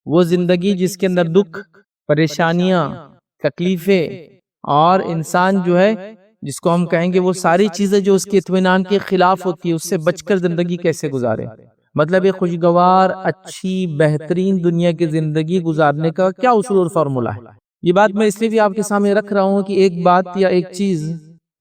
وہ زندگی جس کے اندر دکھ، پریشانیاں، تکلیفیں اور انسان جو ہے جس کو ہم کہیں گے وہ ساری چیزیں جو اس کے اطمینان کے خلاف ہوتی ہے، اس سے بچ کر زندگی کیسے گزارے. مطلب ایک خوشگوار، اچھی، بہترین دنیا کی زندگی گزارنے کا کیا اصول اور فارمولہ ہے. یہ بات میں اس لیے بھی آپ کے سامنے رکھ رہا ہوں کہ ایک بات یا ایک چیز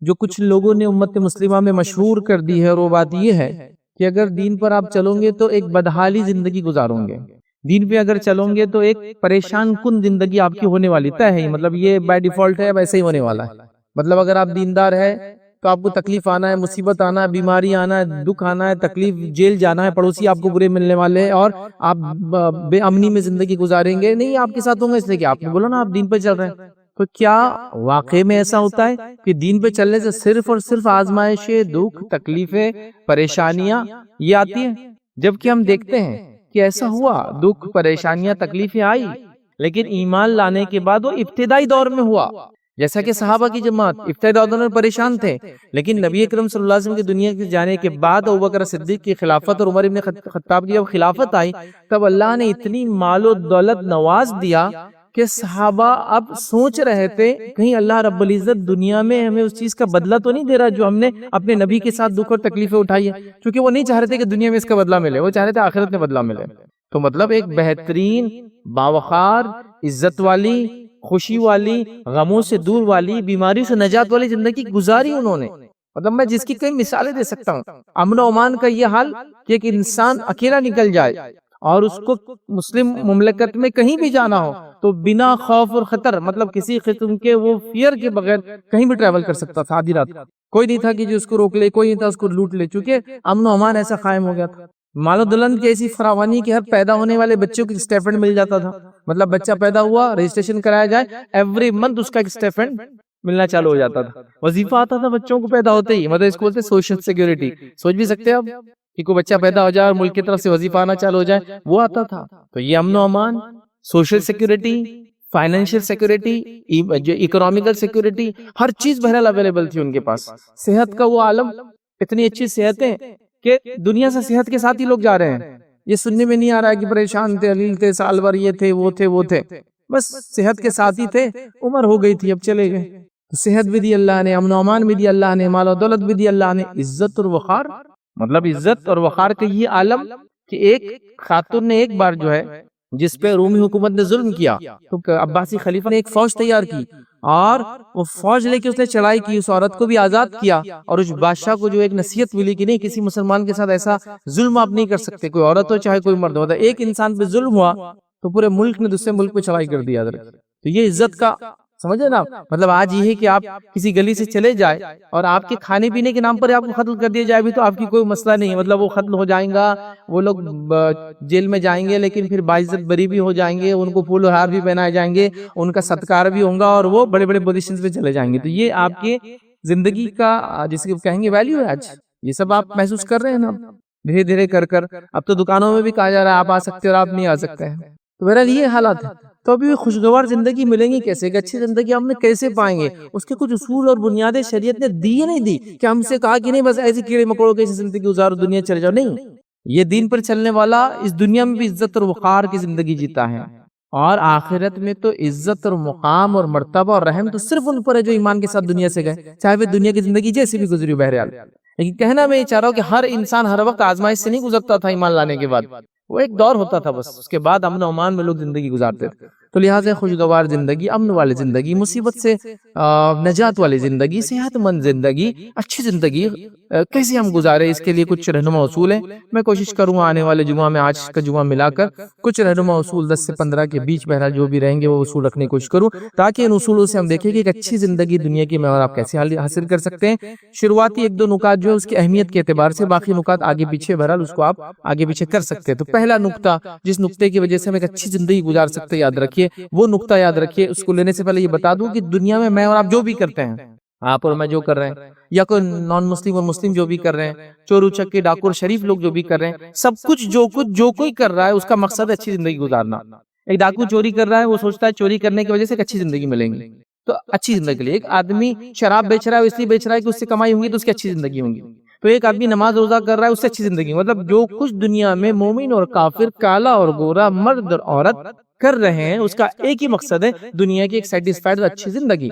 جو کچھ لوگوں نے امت مسلمہ میں مشہور کر دی ہے، اور وہ بات یہ ہے کہ اگر دین پر آپ چلو گے تو ایک بدحالی زندگی گزارو گے، دین پہ اگر چلو گے تو ایک پریشان کن زندگی آپ کی ہونے والی طے ہے. مطلب یہ بائی ڈیفالٹ ہے، ویسے ہی ہونے والا ہے. مطلب اگر آپ دیندار ہے تو آپ کو تکلیف آنا ہے، مصیبت آنا ہے، بیماری آنا ہے، دکھ آنا ہے، تکلیف، جیل جانا ہے، پڑوسی آپ کو برے ملنے والے ہیں، اور آپ بے امنی میں زندگی گزاریں گے. نہیں، آپ کے ساتھ ہوں گے، اس لیے کہ آپ نے بولا نا آپ دین پہ چل رہے ہیں. تو کیا واقعے میں ایسا ہوتا ہے کہ دین پہ چلنے سے صرف اور صرف آزمائشیں، دکھ، تکلیفیں، پریشانیاں یہ آتی ہیں؟ جبکہ ہم دیکھتے ہیں کہ ایسا ہوا، دکھ، پریشانیاں، تکلیفیں آئی، لیکن ایمان لانے کے بعد وہ ابتدائی دور میں ہوا. جیسا کہ صحابہ کی جماعت ابتدائی دور میں پریشان تھے، لیکن نبی اکرم صلی اللہ علیہ وسلم کی دنیا کے جانے کے بعد ابوبکر صدیق کی خلافت اور عمر ابن خطاب کی جب خلافت آئی، تب اللہ نے اتنی مال و دولت نواز دیا کہ صحابہ اب سوچ رہے تھے کہیں اللہ رب العزت دنیا میں ہمیں اس چیز کا بدلہ تو نہیں دے رہا جو ہم نے اپنے نبی کے ساتھ دکھ اور تکلیفیں اٹھائی ہے. کیونکہ وہ نہیں چاہ رہے تھے کہ دنیا میں اس کا بدلہ ملے، وہ چاہ رہے تھے آخرت میں بدلہ ملے. تو مطلب ایک بہترین، باوقار، عزت والی، خوشی والی، غموں سے دور والی، بیماری سے نجات والی زندگی گزاری انہوں نے. مطلب میں جس کی کئی مثالیں دے سکتا ہوں. امن و امان کا یہ حال کہ ایک انسان اکیلا نکل جائے اور اس کو مسلم مملکت میں کہیں بھی جانا ہو تو بنا خوف اور خطر، مطلب کسی قسم کے وہ فیئر کے بغیر کہیں بھی ٹریول کر سکتا تھا. آدھی رات کوئی نہیں تھا کہ جو اس کو روک لے، کوئی نہیں تھا اس کو لوٹ لے، چونکہ امن و امان ایسا قائم ہو گیا تھا. مال و دولت کی ایسی فراوانی کہ ہر پیدا ہونے والے بچوں کو اسٹیپنڈ مل جاتا تھا. مطلب بچہ پیدا ہوا، رجسٹریشن کرایا جائے، ایوری منتھ اس کا ایک اسٹیپنڈ ملنا چالو ہو جاتا تھا. وظیفہ آتا تھا بچوں کو پیدا ہوتے ہی. مطلب اس کو بولتے سوشل سیکیورٹی. سوچ بھی سکتے ہیں آپ کہ کوئی بچہ پیدا ہو جائے اور ملک کی طرف سے وظیفہ آنا چالو ہو جائے، وہ آتا تھا. تو یہ امن و امان، سوشل سیکیورٹی، فائنینشیل سیکیورٹی، جو اکنامیکل سیکیورٹی، ہر چیز بہرحال اویلیبل تھی ان کے پاس. صحت کا وہ عالم، اتنی اچھی صحتیں کہ دنیا سے صحت کے ساتھ ہی لوگ جا رہے ہیں. یہ سننے میں نہیں آ رہا ہے کہ پریشان تھے، علیل تھے، سال بھر یہ تھے، وہ تھے، وہ تھے. بس صحت کے ساتھ ہی تھے، عمر ہو گئی تھی، اب چلے گئے. صحت بھی دی اللہ نے، امن و امان بھی دی اللہ نے، مال و دولت بھی دی اللہ نے، عزت اور وقار. مطلب عزت اور وقار کا یہ عالم کہ ایک خاتون نے ایک بار جو ہے جس پہ رومی حکومت نے ظلم کیا تو عباسی خلیفہ نے ایک فوج تیار کی اور وہ فوج لے کے اس نے چڑھائی کی، اس عورت کو بھی آزاد کیا. اور اس بادشاہ کو جو ایک نصیحت ملی کہ نہیں، کسی مسلمان کے ساتھ ایسا ظلم آپ نہیں کر سکتے، کوئی عورت ہو چاہے کوئی مرد ہو. ایک انسان پہ ظلم ہوا تو پورے ملک نے دوسرے ملک پہ چڑھائی کر دیا. تو یہ عزت کا سمجھے نا. مطلب آج یہ ہے کہ آپ کسی گلی سے چلے جائے اور آپ کے کھانے پینے کے نام پر آپ کو قتل کر دیا جائے بھی تو آپ کی کوئی مسئلہ نہیں. مطلب وہ قتل ہو جائیں گا، وہ لوگ جیل میں جائیں گے، لیکن پھر باعزت بری بھی ہو جائیں گے، ان کو پھول و ہار بھی پہنائے جائیں گے، ان کا ستکار بھی ہوگا اور وہ بڑے بڑے پوزیشنز پہ چلے جائیں گے. تو یہ آپ کے زندگی کا جسے کہیں گے ویلیو ہے. آج یہ سب آپ محسوس کر رہے ہیں نا دھیرے دھیرے کر کر. اب تو دکانوں میں بھی کہا جا رہا ہے آپ آ سکتے اور آپ نہیں آ سکتے ہیں. تو بہرحال یہ حالات ہے. تو ابھی خوشگوار زندگی ملیں گی کیسے، ایک اچھی زندگی ہم نے کیسے پائیں گے؟ اس کے کچھ اصول اور بنیادیں شریعت نے دی نہیں دی کہ ہم سے کہا کہ نہیں بس ایسی کیڑے مکوڑوں کی زندگی گزارو، دنیا چلے جاؤ. نہیں، یہ دین پر چلنے والا اس دنیا میں بھی عزت اور وقار کی زندگی جیتا ہے، اور آخرت میں تو عزت اور مقام اور مرتبہ اور رحم تو صرف ان پر ہے جو ایمان کے ساتھ دنیا سے گئے، چاہے وہ دنیا کی زندگی جیسی بھی گزری ہو. بہرحال لیکن کہنا میں یہ چاہ رہا ہوں کہ ہر انسان ہر وقت آزمائش سے نہیں گزرتا تھا. ایمان لانے کے بعد وہ ایک دور ہوتا تھا، بس اس کے بعد امن و امان میں لوگ زندگی گزارتے تھے. تو لہٰذا خوشگوار زندگی، امن والی زندگی، مصیبت سے نجات والی زندگی، صحت مند زندگی، اچھی زندگی کیسے ہم گزارے، اس کے لیے کچھ رہنما اصول ہیں. میں کوشش کروں گا آنے والے جمعہ میں آج کا جمعہ ملا کر کچھ رہنما اصول 10 سے 15 کے بیچ بہرحال جو بھی رہیں گے وہ اصول رکھنے کی کوشش کروں، تاکہ ان اصولوں سے ہم دیکھیں کہ ایک اچھی زندگی دنیا کی میں اور آپ کیسے حاصل کر سکتے ہیں. شروعاتی ایک دو نکات جو ہے اس کی اہمیت کے اعتبار سے، باقی نکات آگے پیچھے بہرحال اس کو آپ آگے پیچھے کر سکتے ہیں. تو پہلا نکتہ جس نکتے کی وجہ سے ہم ایک اچھی زندگی گزار سکتے ہیں، یاد رکھیے وہ نکتہ یاد رکھیے. اس کو لینے سے پہلے یہ بتا دوں کہ دنیا میں اور آپ جو بھی کرتے ہیں، آپ اور میں جو کر رہے ہیں، یا کوئی نان مسلم اور مسلم جو بھی کر رہے ہیں، چور اچکے ڈاکو اور شریف لوگ جو بھی کر رہے ہیں، سب کچھ جو کوئی کر رہا ہے اس کا مقصد ہے اچھی زندگی گزارنا. ایک ڈاکو چوری کر رہا ہے، وہ سوچتا ہے چوری کرنے کی وجہ سے ایک اچھی زندگی ملے گی، تو اچھی زندگی کے لیے. ایک آدمی شراب بیچ رہا ہے، اس لیے بیچ رہا ہے کہ اس سے کمائی ہوگی تو اس کی اچھی زندگی ہوگی. تو ایک آدمی نماز روزہ کر رہا ہے، اس سے اچھی زندگی، مطلب جو کچھ دنیا میں مومن اور کافر، کالا اور گورا، مرد اور عورت کر رہے ہیں، اس کا ایک ہی مقصد ہے، دنیا کی ایک سیٹسفائیڈ اور اچھی زندگی۔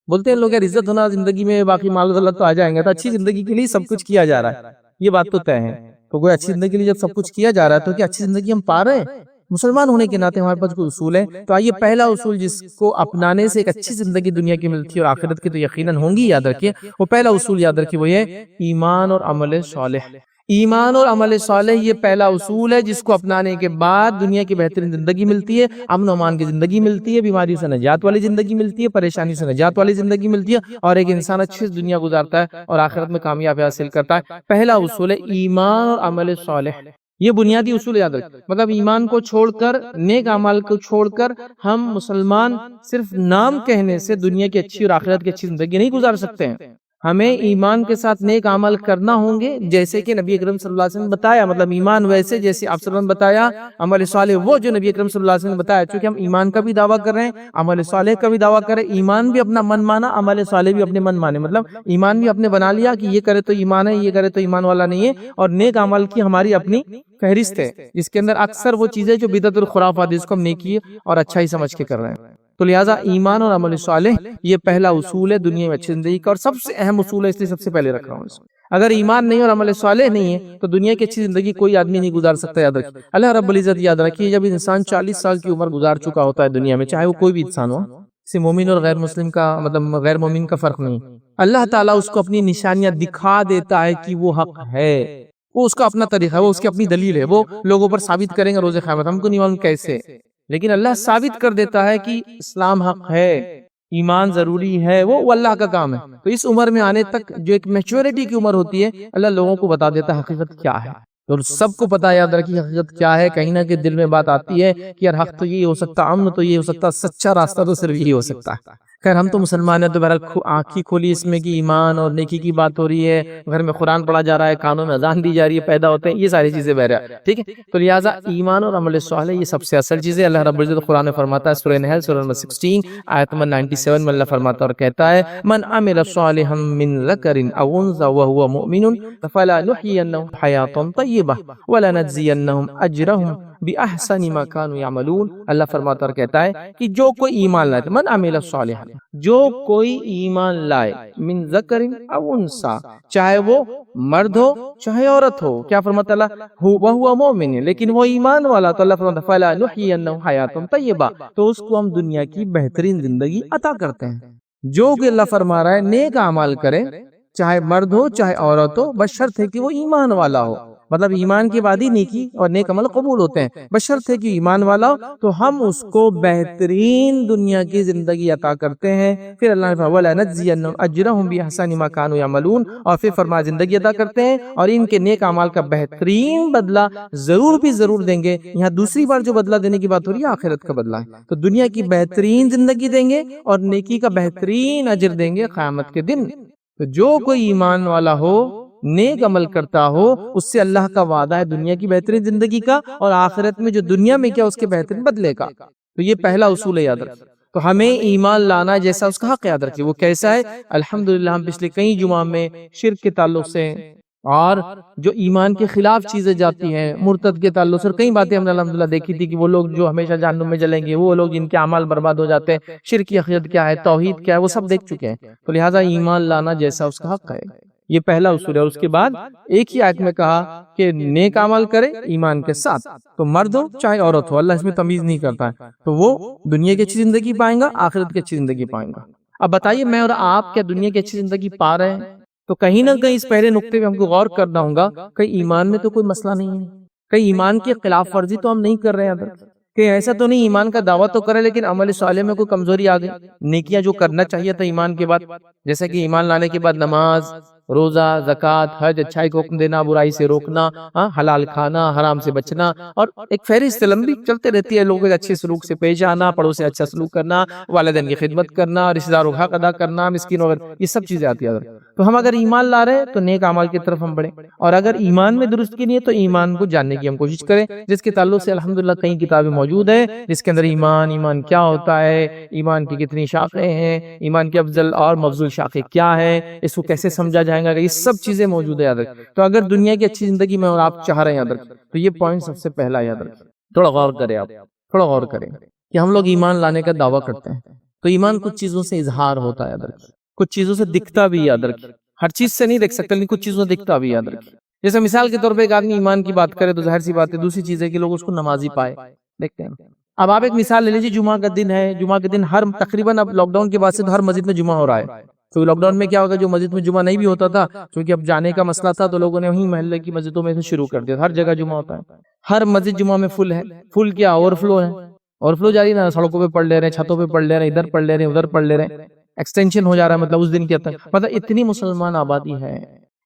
بولتے ہیں لوگ یار عزت ہونا زندگی میں، باقی مال و دولت تو آ جائیں گے، تو اچھی زندگی کے لیے سب کچھ کیا جا رہا ہے، یہ بات تو طے ہے۔ تو کوئی اچھی زندگی کے لیے جب سب کچھ کیا جا رہا ہے تو کیا اچھی زندگی ہم پا رہے ہیں؟ مسلمان ہونے کے ناطے ہمارے پاس کوئی اصول ہے، تو آئیے پہلا اصول جس کو اپنانے سے ایک اچھی زندگی دنیا کی ملتی ہے اور آخرت کی تو یقیناً ہوں گی، یاد رکھیے وہ پہلا اصول یاد رکھیے، وہ یہ ایمان اور عمل صالح۔ ایمان اور عمل صالح یہ پہلا اصول ہے جس کو اپنانے کے بعد دنیا کی بہترین زندگی ملتی ہے، امن و امان کی زندگی ملتی ہے، بیماری سے نجات والی زندگی ملتی ہے، پریشانی سے نجات والی زندگی ملتی ہے، اور ایک انسان اچھی دنیا گزارتا ہے اور آخرت میں کامیابی حاصل کرتا ہے۔ پہلا اصول ہے ایمان اور عمل صالح، یہ بنیادی اصول یاد رکھیں۔ مطلب ایمان کو چھوڑ کر، نیک اعمال کو چھوڑ کر ہم مسلمان صرف نام کہنے سے دنیا کی اچھی اور آخرت کی اچھی زندگی نہیں گزار سکتے ہیں۔ ہمیں ایمان کے ساتھ نیک عمل کرنا ہوں گے، جیسے کہ نبی اکرم صلی اللہ علیہ وسلم نے بتایا، مطلب ایمان ویسے جیسے آپ صلی اللہ علیہ وسلم نے بتایا، عمل صالح وہ جو نبی اکرم صلی اللہ علیہ وسلم نے بتایا۔ چونکہ ہم ایمان کا بھی دعویٰ کر رہے ہیں، عمل صالح کا بھی دعویٰ کر رہے ہیں، ایمان بھی اپنا من مانا، عمل صالح بھی اپنے من مانے، مطلب ایمان بھی اپنے بنا لیا کہ یہ کرے تو ایمان ہے، یہ کرے تو ایمان والا نہیں ہے، اور نیک عمل کی ہماری اپنی فہرست ہے جس کے اندر اکثر وہ چیزیں جو بدعت اور خرافات، جس کو ہم نیکی اور اچھائی سمجھ کے کر رہے ہیں۔ تو لہٰذا ایمان اور عمل صالح یہ پہلا اصول ہے دنیا میں اچھی زندگی کا، اور سب سے اہم اصول ہے، اس لیے سب سے پہلے رکھ رہا ہوں اس کو۔ اگر ایمان نہیں اور عمل صالح نہیں ہے تو دنیا کی اچھی زندگی کوئی آدمی نہیں گزار سکتا، یاد رکھیے۔ اللہ رب العزت یاد رکھیے، جب انسان 40 سال کی عمر گزار چکا ہوتا ہے دنیا میں، چاہے وہ کوئی بھی انسان ہو، اسے مومن اور غیر مسلم کا مطلب غیر مومن کا فرق نہیں، اللہ تعالیٰ اس کو اپنی نشانیاں دکھا دیتا ہے کہ وہ حق ہے، وہ اس کا اپنا طریقہ ہے، وہ اس کی اپنی دلیل ہے، وہ لوگوں پر ثابت کریں گے روز قیامت، ہم کو نہیں معلوم کیسے، لیکن اللہ ثابت کر دیتا ہے کہ اسلام حق ہے، ایمان ضروری ہے، وہ اللہ کا کام ہے۔ تو اس عمر میں آنے تک جو ایک میچورٹی کی عمر ہوتی ہے، اللہ لوگوں کو بتا دیتا ہے حقیقت کیا ہے، اور سب کو پتا، یاد رکھیے حقیقت کیا ہے۔ کہیں نہ کہیں دل میں بات آتی ہے کہ یار حق تو یہ ہو سکتا، امن تو یہ ہو سکتا، سچا راستہ تو صرف یہی ہو سکتا ہے۔ خیر ہم تو مسلمان ہیں، تو بہرحال آنکھی کھولی اس میں کہ ایمان اور نیکی کی بات ہو رہی ہے، گھر میں قرآن پڑھا جا رہا ہے، کانوں میں اذان دی جا رہی ہے، پیدا ہوتے ہیں، یہ ساری چیزیں بہرحال ٹھیک ہے۔ تو لہٰذا ایمان اور عمل صالح یہ سب سے اصل چیز ہے۔ اللہ رب العزت قرآن میں فرماتا ہے، سورہ نحل سورہ نمبر 16 آیت نمبر 97 میں اللہ فرماتا اور کہتا ہے، من عمل صالحا من ذکر او انثى وهو مؤمن فلنحيينه حیاة طیبہ ولنجزینهم اجرهم بأحسن ما كانوا يعملون۔ اللہ فرماتا اور کہتا ہے کہ جو کوئی ایمان لائے، من عمل صالحا، جو کوئی ایمان لائے، من ذکر او انثى، چاہے وہ مرد ہو چاہے عورت ہو، کیا فرماتا اللہ، وہو مومن، لیکن وہ ایمان والا، تو اللہ فرماتا فلنحيينه حیاة طیبہ، تو اس کو ہم دنیا کی بہترین زندگی عطا کرتے ہیں۔ جو کہ اللہ فرما رہا ہے نیک اعمال کرے، چاہے مرد ہو چاہے عورت ہو، بشرط ہے کہ وہ ایمان والا ہو، مطلب ایمان کے بعد ہی نیکی اور نیک عمل قبول ہوتے ہیں، بشرط ہے کہ ایمان والا ہو، تو ہم اس کو بہترین دنیا کی زندگی عطا کرتے ہیں۔ پھر اللہ نے فرمایا وَلَنَجْزِيَنَّهُمْ أَجْرَهُمْ بِأَحْسَنِ مَا كَانُوا يَعْمَلُونَ، اور پھر فرمایا زندگی عطا کرتے ہیں اور ان کے نیک اعمال کا بہترین بدلہ ضرور بھی ضرور دیں گے۔ یہاں دوسری بار جو بدلہ دینے کی بات ہو رہی ہے آخرت کا بدلہ ہے، تو دنیا کی بہترین زندگی دیں گے اور نیکی کا بہترین اجر دیں گے قیامت کے دن۔ تو جو کوئی ایمان والا ہو، نیک عمل کرتا ہو، اس سے اللہ کا وعدہ ہے دنیا کی بہترین زندگی کا، اور آخرت میں جو دنیا میں کیا اس کے بہترین بدلے کا۔ تو یہ پہلا اصول ہے، یاد رکھیں۔ تو ہمیں ایمان لانا جیسا اس کا حق یاد رکھیے، وہ کیسا ہے؟ الحمدللہ ہم پچھلے کئی جمعہ میں شرک کے تعلق سے اور جو ایمان کے خلاف چیزیں جاتی ہیں، مرتد کے تعلق سے، اور کئی باتیں ہم نے الحمدللہ دیکھی تھی کہ وہ لوگ جو ہمیشہ جہنم میں جلیں گے، وہ لوگ جن کے اعمال برباد ہو جاتے ہیں، شرک کی حقیقت کیا ہے، توحید کیا ہے، وہ سب دیکھ چکے ہیں۔ تو لہٰذا ایمان لانا جیسا اس کا حق ہے، یہ پہلا اصول ہے۔ اور اس کے بعد ایک ہی آیت میں کہا کہ نیک عمل کرے ایمان کے ساتھ، تو مرد ہو چاہے عورت ہو، اللہ اس میں تمیز نہیں کرتا ہے، تو وہ دنیا کی اچھی زندگی پائیں گا، آخرت کی اچھی زندگی پائیں گا۔ اب بتائیے میں اور آپ کیا دنیا کی اچھی زندگی پا رہے ہیں؟ تو کہیں نہ کہیں اس پہلے نقطے پہ ہم کو غور کرنا ہوگا، کہیں ایمان میں تو کوئی مسئلہ نہیں ہے، کہیں ایمان کی خلاف ورزی تو ہم نہیں کر رہے ہیں، کہ ایسا تو نہیں ایمان کا دعویٰ تو کرے لیکن عمل صالح میں کوئی کمزوری آ گئی، نیکیاں جو کرنا چاہیے تھا ایمان کے بعد، جیسے کہ ایمان لانے کے بعد نماز، روزہ، زکوٰۃ، حج، اچھائی کو حکم دینا، برائی سے روکنا، حلال کھانا، حرام سے بچنا، اور ایک فہرست لمبی چلتے رہتی ہے، لوگوں کے اچھے سلوک سے پیش آنا، پڑوس سے اچھا سلوک کرنا، والدین کی خدمت کرنا، رشتہ داروں کا حق ادا کرنا، مسکین وغیرہ، یہ سب چیزیں آتی ہیں۔ تو ہم اگر ایمان لا رہے ہیں تو نیک اعمال کی طرف ہم بڑھیں، اور اگر ایمان میں درست کی نہیں ہے تو ایمان کو جاننے کی ہم کوشش کریں، جس کے تعلق سے الحمدللہ کئی کتابیں موجود ہیں، جس کے اندر ایمان کیا ہوتا ہے، ایمان کی کتنی شاخیں ہیں، ایمان کی افضل اور مفضول شاخیں کیا ہے، اس کو کیسے سمجھا جائے کھائیں گا, یہ سب چیزیں موجود ہے یاد رکھیں. تو اگر دنیا کی اچھی زندگی میں اور آپ چاہ رہے ہیں یاد رکھیں, تو یہ پوائنٹ سب سے پہلا یاد رکھیں. تھوڑا غور کریں, آپ تھوڑا غور کریں کہ ہم لوگ ایمان لانے کا دعویٰ کرتے ہیں, تو ایمان کچھ چیزوں سے اظہار ہوتا ہے یاد رکھیں, کچھ چیزوں سے دکھتا بھی یاد رکھیں. ہر چیز سے نہیں دیکھ سکتے لیکن کچھ چیزوں سے دکھتا بھی یاد رکھیں. جیسے مثال کے طور پہ ایک آدمی ایمان کی بات کرے تو ظاہر سی بات ہے, دوسری چیز ہے کہ لوگ اس کو نمازی پائے, دیکھتے ہیں. اب آپ ایک مثال لے لیجیے, جمعہ کا دن ہے, جمعہ کے دن ہر تقریباً اب لاک ڈاؤن کے بعد سے تو ہر مسجد میں جمعہ ہو رہا ہے. تو لاک ڈاؤن میں کیا ہوگا, جو مسجد میں جمعہ نہیں بھی ہوتا تھا, کیونکہ اب جانے کا مسئلہ تھا, تو لوگوں نے وہیں محلے کی مسجدوں میں سے شروع کر دیا. ہر جگہ جمعہ ہوتا ہے, ہر مسجد جمعہ میں فل ہے. فل کیا, اوور فلو ہے, اوور فلو جاری نا, سڑکوں پہ پڑھ لے رہے ہیں, چھتوں پہ پڑھ لے رہے ہیں, ادھر پڑھ لے رہے ہیں, ادھر پڑھ لے رہے ہیں, ایکسٹینشن ہو جا رہا ہے. مطلب اس دن کے تک مطلب اتنی مسلمان آبادی ہے,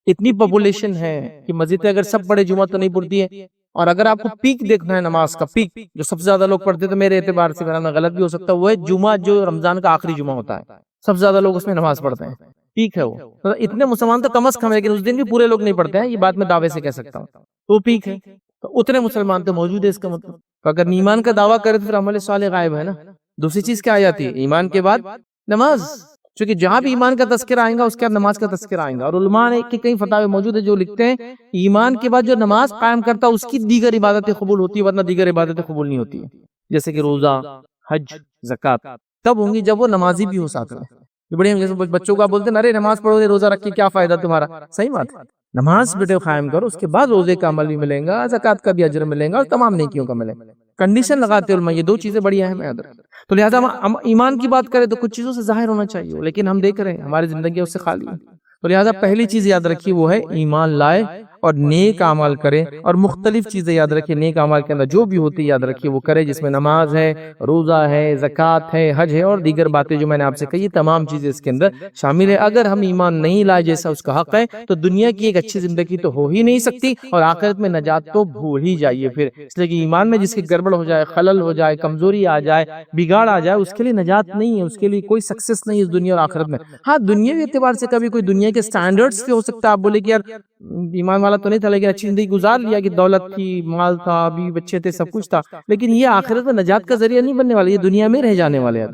اتنی پاپولیشن ہے کہ مسجد پہ اگر سب پڑھے جمعہ تو نہیں پڑتی ہے. اور اگر آپ کو پیک دیکھنا ہے نماز کا, پیک جو سب سے زیادہ لوگ پڑھتے تو میرے اعتبار سے میرا غلط بھی ہو سکتا ہے, وہ ہے جمعہ جو رمضان کا آخری جمعہ ہوتا ہے, سب سے زیادہ لوگ اس میں نماز پڑھتے ہیں, پیک ہے وہ. اتنے مسلمان تو کم از کم ہے, لیکن اس دن بھی پورے لوگ نہیں پڑھتے ہیں, یہ بات میں دعوے سے کہہ سکتا ہوں. تو پیک ہے, تو اتنے مسلمان تو موجود ہے. اس کا مطلب اگر ایمان کا دعویٰ کرے تو پھر عمل صالح غائب ہے نا. دوسری چیز کیا آ جاتی ہے, ایمان کے بعد نماز, چونکہ جہاں بھی ایمان کا تذکرہ آئے گا اس کے بعد نماز کا تذکرہ آئے گا. اور علماء نے کہ کئی فتاوی موجود ہے جو لکھتے ہیں ایمان کے بعد جو نماز قائم کرتا ہے اس کی دیگر عبادتیں قبول ہوتی ہے, ورنہ دیگر عبادتیں قبول نہیں ہوتی ہیں. جیسے کہ روزہ, حج, زکوٰۃ تب ہوں گی جب وہ نمازی بھی ہو ساتھ میں. بڑے جیسے بچوں کا بولتے ہیں, ارے نماز پڑھو گے, روزہ رکھ کے کیا فائدہ تمہارا. صحیح بات ہے, نماز بیٹے قائم کرو, اس کے بعد روزے کا عمل بھی ملے گا, زکوٰۃ کا بھی اجر ملے گا, اور تمام نیکیوں کا ملے گا. کنڈیشن لگاتے علماء, یہ دو چیزیں بڑی اہم ہیں. تو لہٰذا ہم ایمان کی بات کریں تو کچھ چیزوں سے ظاہر ہونا چاہیے, لیکن ہم دیکھ رہے ہیں ہماری زندگی اس سے خالی ہے. تو لہٰذا پہلی چیز یاد رکھیے وہ ہے ایمان لائے اور نیک اعمال کرے, اور مختلف چیزیں یاد رکھیے نیک اعمال کے اندر جو بھی ہوتی ہے یاد رکھیے وہ کرے, جس میں نماز ہے, روزہ ہے, زکوٰۃ ہے, حج ہے, اور دیگر باتیں جو میں نے آپ سے کہی, تمام چیزیں اس کے اندر شامل ہے. اگر ہم ایمان نہیں لائے جیسا اس کا حق ہے تو دنیا کی ایک اچھی زندگی تو ہو ہی نہیں سکتی, اور آخرت میں نجات تو بھول ہی جائیے پھر. اس لیے کہ ایمان میں جس کی گڑبڑ ہو جائے, خلل ہو جائے, کمزوری آ جائے, بگاڑ آ جائے, اس کے لیے نجات نہیں ہے, اس کے لیے کوئی سکسیس نہیں ہے اس دنیا اور آخرت میں. ہاں دنیاوی اعتبار سے کبھی کوئی دنیا کے سٹینڈرڈز پہ ہو سکتا ہے, آپ بولے کہ یار ایمان والا تو نہیں تھا لیکن اچھی زندگی گزار لیا, کہ دولت تھی, مال تھا, بیوی بچے تھے, سب کچھ تھا, لیکن یہ آخرت میں نجات کا ذریعہ نہیں بننے والا, یہ دنیا میں رہ جانے والے.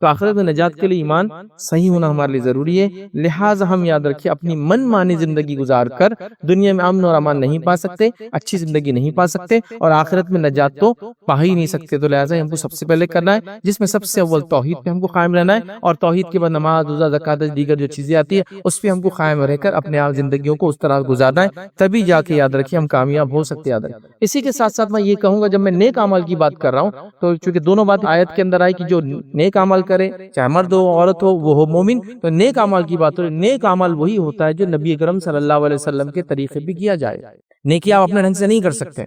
تو آخرت میں نجات کے لیے ایمان صحیح ہونا ہمارے لیے ضروری ہے. لہٰذا ہم یاد رکھیں اپنی من مانی زندگی گزار کر دنیا میں امن اور امان نہیں پا سکتے, اچھی زندگی نہیں پا سکتے, اور آخرت میں نجات تو پا ہی نہیں سکتے. تو لہٰذا ہم کو سب سے پہلے کرنا ہے, جس میں سب سے اول توحید پہ ہم کو قائم رہنا ہے, اور توحید کے بعد نماز, روزہ, زکوٰۃ, دیگر جو چیزیں آتی ہے اس پہ ہم کو قائم رہ کر اپنے آپ زندگیوں کو اس طرح گزارنا ہے, تبھی جا کے یاد رکھیں ہم کامیاب ہو سکتے. یاد رکھیں. اسی کے ساتھ ساتھ میں یہ کہوں گا, جب میں نیک اعمال کی بات کر رہا ہوں تو چونکہ دونوں بات آیت کے اندر آئی کہ جو نیک اعمال کرے, چاہے مرد ہو عورت ہو, وہ ہو مومن, تو نیک اعمال کی بات ہو. نیک اعمال وہی ہوتا ہے جو نبی اکرم صلی اللہ علیہ وسلم کے طریقے بھی کیا جائے. نیکی آپ اپنے ڈھنگ سے نہیں کر سکتے,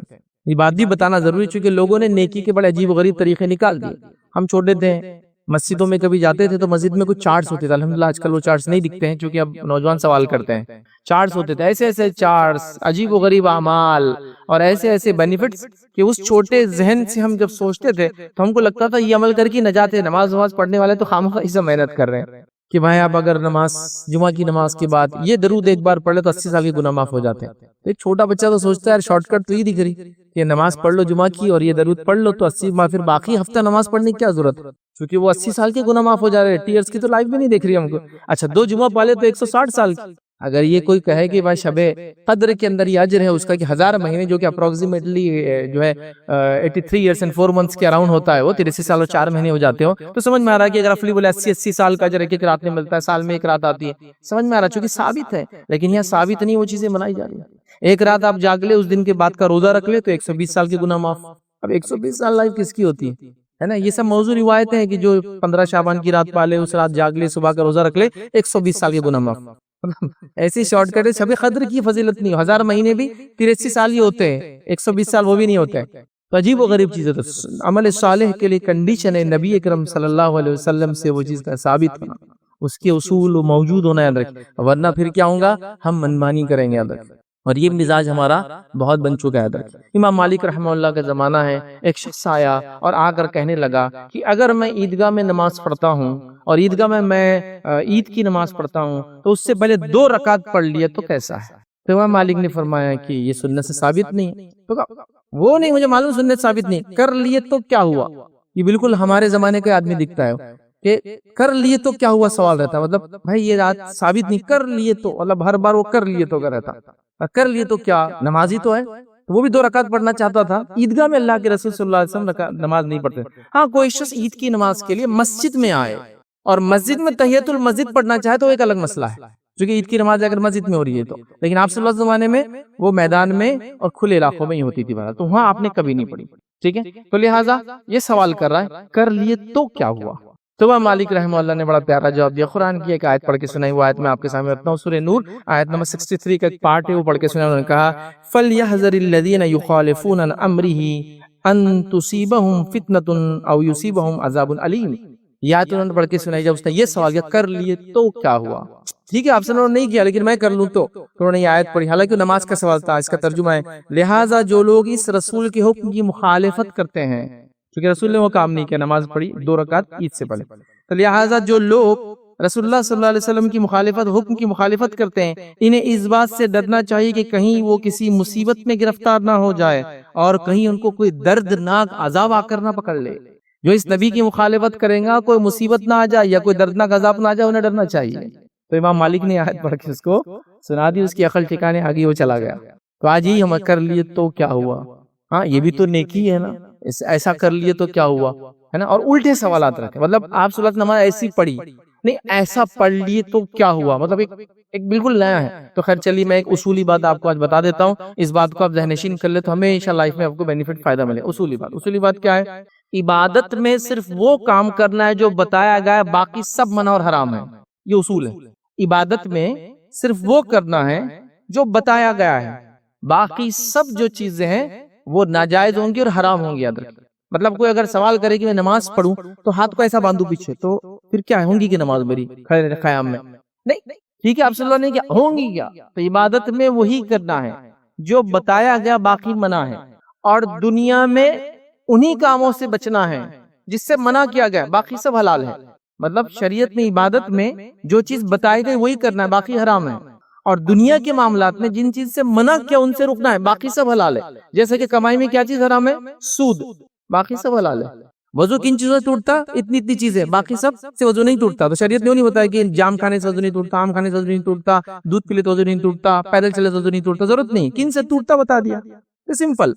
یہ بات بھی بتانا ضروری, چونکہ لوگوں نے نیکی کے بڑے عجیب و غریب طریقے نکال دیے. ہم چھوٹے تھے, مسجدوں میں کبھی جاتے تھے تو مسجد میں کچھ چارٹس ہوتے تھے. الحمدللہ آج کل وہ چارٹس نہیں دکھتے ہیں, چونکہ اب نوجوان سوال کرتے ہیں. چارٹس ہوتے تھے, ایسے ایسے چارٹس, عجیب و غریب اعمال اور ایسے ایسے بینیفٹس کہ اس چھوٹے ذہن سے ہم جب سوچتے تھے تو ہم کو لگتا تھا یہ عمل کر کے نجات ہے. نماز پڑھنے والے تو خامخواہ اس سے محنت کر رہے ہیں کہ بھائی آپ اگر نماز, جمعہ کی نماز کے بعد یہ درود ایک بار پڑھ لے تو 80 سال کے گناہ معاف ہو جاتے ہیں. ایک چھوٹا بچہ تو سوچتا ہے یار شارٹ کٹ تو یہ دکھ رہی کہ نماز پڑھ لو جمعہ کی اور یہ درود پڑھ لو تو 80 ماہ, پھر باقی ہفتہ نماز پڑھنے کی کیا ضرورت, کیونکہ وہ 80 سال کے گناہ معاف ہو جا رہے ہیں. ٹیئرز کی تو لائف بھی نہیں دیکھ رہی ہم کو. اچھا 2 جمعہ پالے تو 160 سال کی. اگر یہ کوئی کہے کہ بھائی شب قدر کے اندر یہ اجر ہے اس کا کہ 1000 مہینے, جو کہ اپروکسیمیٹلی جو ہے 83 ایئرس اینڈ 4 منتھس کے اراؤنڈ ہوتا ہے, وہ 83 سال اور 4 مہینے ہو جاتے ہو, تو سمجھ میں آ رہا ہے کہ اگر رفلی بولے 80 سال کا اجر ایک رات میں ملتا ہے, سال میں ایک رات آتی ہے, سمجھ میں آ رہا ہے چونکہ ثابت ہے. لیکن یہاں ثابت نہیں وہ چیزیں بنائی جا رہی ہیں. ایک رات آپ جاگ لے, اس دن کے بعد کا روزہ رکھ لے تو 120 سال کے گناہ معاف. اب 120 سال لائف کس کی ہوتی ہے نا. یہ سب موضوع روایتیں ہیں کہ جو 15 شعبان کی رات پالے, اس رات جاگ لے, صبح کا روزہ رکھ لے, 120 سال کے گناہ معاف. ایسی شارٹ کٹ ہے. شب قدر کی فضیلت نہیں, 1000 مہینے بھی 83 سال ہی ہوتے ہیں, 120 سال وہ بھی نہیں ہوتے. تو عجیب و غریب چیز ہے. تو عمل صالح کے لیے کنڈیشن ہے نبی اکرم صلی اللہ علیہ وسلم سے وہ چیز کا ثابت ہونا, اس کے اصول موجود ہونا یاد رکھیں, ورنہ پھر کیا ہوگا, ہم منمانی کریں گے. یاد رکھیں, اور یہ مزاج ہمارا بہت بن چکا ہے. یاد رکھیں, امام مالک رحمہ اللہ کا زمانہ ہے, ایک شخص آیا اور آ کر کہنے لگا کہ اگر میں عیدگاہ میں نماز پڑھتا ہوں اور عیدگاہ میں عید کی نماز پڑھتا ہوں تو اس سے پہلے 2 رکعت پڑھ لیے تو کیسا ہے. تو امام مالک نے فرمایا کہ یہ سنت سے ثابت نہیں ہے. تو وہ نہیں, مجھے معلوم سنت ثابت نہیں, کر لیے تو کیا ہوا. یہ بالکل ہمارے زمانے کا آدمی دکھتا ہے. کہ کر لیے تو کیا ہوا سوال رہتا ہے، مطلب بھائی یہ رات ثابت نہیں، کر لیے تو مطلب ہر بار وہ کر لیے تو رہتا، کر لیے تو کیا نمازی تو ہے، تو وہ بھی 2 رکعت پڑھنا چاہتا تھا۔ عیدگاہ میں اللہ کے رسول صلی اللہ علیہ وسلم نماز نہیں پڑھتے، ہاں کوئی شخص عید کی نماز کے لیے مسجد میں آئے اور مسجد میں تحیۃ المسجد پڑھنا چاہے تو ایک الگ مسئلہ ہے، کیونکہ عید کی نماز اگر مسجد میں ہو رہی ہے تو، لیکن آپ صلی اللہ علیہ وسلم زمانے میں وہ میدان میں اور کھلے علاقوں میں ہی ہوتی تھی، تو وہاں آپ نے کبھی نہیں پڑھی، ٹھیک ہے؟ تو لہٰذا یہ سوال کر رہا ہے کر لیے تو کیا ہوا؟ تو امام مالک رحمہ اللہ نے بڑا پیارا جواب دیا، قرآن کی ایک آیت پڑھ کے سنائی، وہ آیت میں آپ کے سامنے رکھتا ہوں، سورہ نور آیت نمبر 63 کا ایک پارٹ ہے، وہ پڑھ کے سنائی۔ انہوں نے کہا فَلْيَحْذَرِ الَّذِينَ يُخَالِفُونَ عَنْ أَمْرِهِ أَن تُصِيبَهُمْ فِتْنَةٌ أَوْ يُصِيبَهُمْ عَذَابٌ أَلِيمٌ۔ یہ آیت انہوں نے پڑھ کے سنائی جب اس نے یہ سوال کیا کر لیے تو کیا ہوا؟ ٹھیک ہے آپ سے نہیں کیا لیکن میں کر لوں تو انہوں نے یہ آیت پڑھی، حالانکہ نماز کا سوال تھا، اس کا ترجمہ ہے لہٰذا جو لوگ اس رسول کے حکم کی مخالفت کرتے ہیں، کیونکہ رسول نے وہ کام نہیں کیا، نماز پڑھی 2 رکعت عید سے پہلے، تو لہٰذا جو لوگ رسول اللہ صلی اللہ علیہ وسلم کی مخالفت، حکم کی مخالفت کرتے ہیں، انہیں اس بات سے ڈرنا چاہیے کہ کہیں وہ کسی مصیبت میں گرفتار نہ ہو جائے اور کہیں ان کو کوئی دردناک عذاب آ کر نہ پکڑ لے۔ جو اس نبی کی مخالفت کریں گا کوئی مصیبت نہ آ جائے یا کوئی دردناک عذاب نہ آ جائے، انہیں ڈرنا چاہیے۔ تو امام مالک نے آیت پڑھ کے اس کو سنا دی، اس کی عقل ٹھکانے آگے وہ چلا گیا۔ تو آج ہی ہم کر لیے تو کیا ہوا، ہاں یہ بھی تو نیکی ہے نا، ایسا کر لیے تو کیا ہوا ہے نا، اور الٹے سوالات رکھے، مطلب آپ صلی اللہ علیہ وسلم نماز ایسی پڑھی نہیں، ایسا پڑھ لیے تو کیا ہوا، مطلب ایک بالکل نیا ہے۔ تو خیر چلیے میں ایک اصولی بات آپ کو آج بتا دیتا ہوں، اس بات کو آپ ذہن نشین کر لیں تو ہمیشہ لائف میں آپ کو بینیفٹ فائدہ ملے۔ اصولی بات کیا ہے؟ عبادت میں صرف وہ کام کرنا ہے جو بتایا گیا ہے، باقی سب منع اور حرام ہے، یہ اصول ہے۔ عبادت میں صرف وہ کرنا ہے جو بتایا گیا ہے، باقی سب جو چیزیں ہیں وہ ناجائز ہوں گی اور حرام ہوں گی، یاد رکھیں۔ مطلب کوئی اگر سوال کرے کہ میں نماز پڑھوں تو ہاتھ کو ایسا باندھوں پیچھے، تو پھر کیا ہوں گی کہ نماز میری قیام میں نہیں، ٹھیک ہے آپ صلی اللہ نے کیا ہوں گی کیا؟ تو عبادت میں وہی کرنا ہے جو بتایا گیا، باقی منع ہے، اور دنیا میں انہی کاموں سے بچنا ہے جس سے منع کیا گیا، باقی سب حلال ہے۔ مطلب شریعت میں عبادت میں جو چیز بتائی گئی وہی کرنا ہے، باقی حرام ہے، اور دنیا کے معاملات میں جن چیز سے منع کیا ان سے رکنا ہے، باقی سب حلال ہے۔ جیسے کہ کمائی میں کیا چیز حرام ہے؟ سود، باقی سب حلال ہے۔ وضو کن چیزوں سے ٹوٹتا؟ اتنی چیزیں، باقی سب سے وضو نہیں ٹوٹتا۔ تو شریعت نے وہ نہیں بتایا کہ جام کھانے سے وضو نہیں ٹوٹتا، آم کھانے سے وضو نہیں ٹوٹتا، دودھ پی لے تو وضو نہیں ٹوٹتا، پیدل چلے تو وضو نہیں ٹوٹتا، ضرورت نہیں، کن سے ٹوٹتا بتا دیا، سمپل۔